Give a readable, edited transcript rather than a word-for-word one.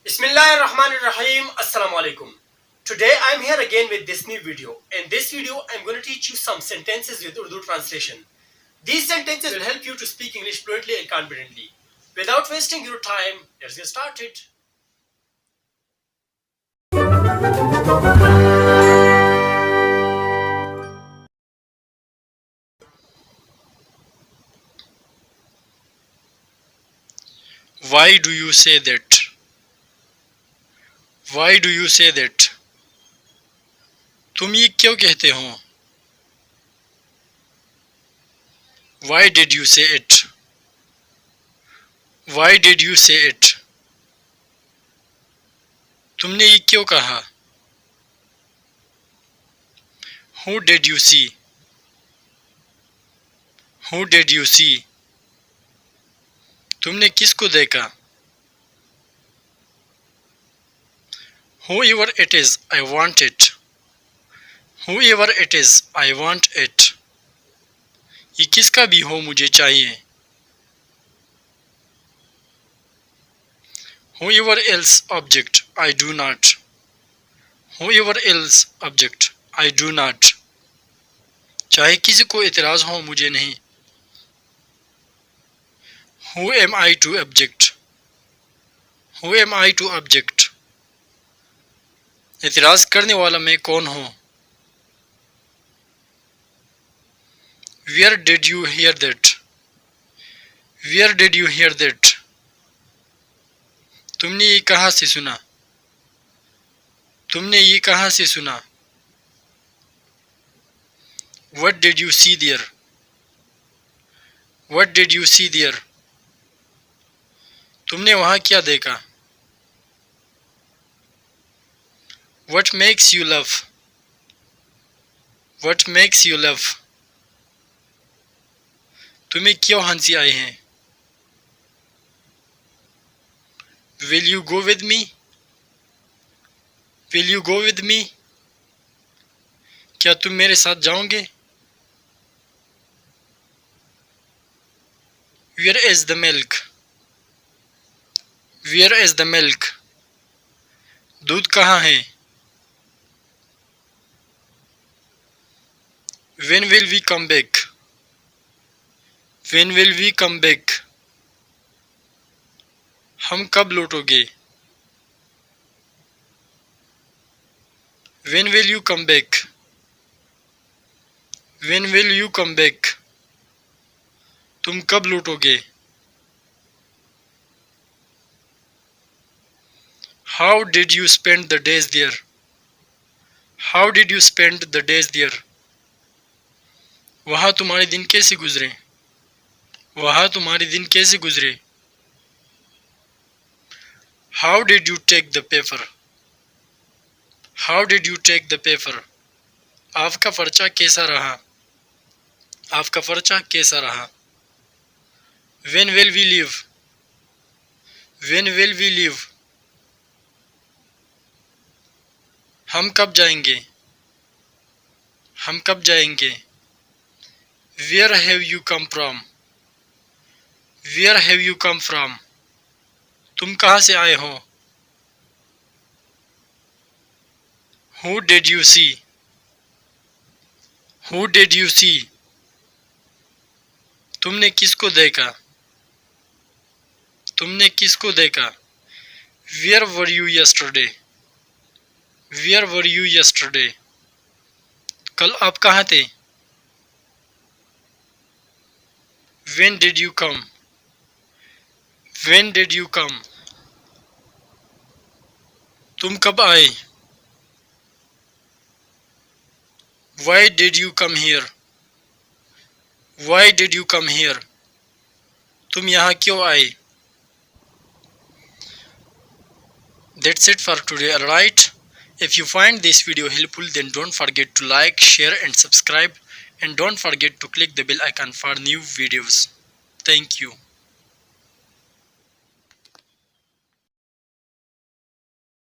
Bismillahirrahmanirrahim. Assalamu alaikum. Today I'm here again with this new video. In this video I'm going to teach you some sentences with Urdu translation. These sentences will help you to speak English fluently and confidently. Without wasting your time, let's get started. Why do you say that? Why do you say that? तुम ये क्यों कहते हो? Why did you say it? Why did you say it? तुमने ये क्यों कहा? Who did you see? Who did you see? तुमने किसको देखा? Whoever it is, I want it. Whoever it is, I want it. ये किसका भी हो मुझे चाहिए. Whoever else object, I do not. Whoever else object, I do not. चाहे किसी को इतराज हो मुझे नहीं. Who am I to object? Who am I to object? इतराज करने वाला मैं कौन हूँ? Where did you hear that? Where did you hear that? तुमने ये कहाँ से सुना? तुमने ये कहाँ से सुना? What did you see there? What did you see there? तुमने वहाँ क्या देखा? What makes you laugh? What makes you laugh? तुम्हें क्यों हंसी आई है? Will you go with me? Will you go with me? क्या तुम मेरे साथ जाओगे? Where is the milk? Where is the milk? दूध कहाँ है? When will we come back? When will we come back? हम कब लौटोगे? When will you come back? When will you come back? तुम कब लौटोगे? How did you spend the days there? How did you spend the days there? वहाँ तुम्हारे दिन कैसे गुजरे? वहाँ तुम्हारे दिन कैसे गुजरे? How did you take the paper? How did you take the paper? आपका पर्चा कैसा रहा? आपका पर्चा कैसा रहा? When will we leave? When will we leave? हम कब जाएंगे? हम कब जाएंगे? Where have you come from? Where have you come from? तुम कहाँ से आए हो? Who did you see? Who did you see? तुमने किसको देखा? तुमने किसको देखा? Where were you yesterday? Where were you yesterday? कल आप कहाँ थे? When did you come? When did you come? तुम कब आए? Why did you come here? Why did you come here? तुम यहाँ क्यों आए? That's it for today, alright? If you find this video helpful, then don't forget to like, share and subscribe, and don't forget to click the bell icon for new videos. Thank you.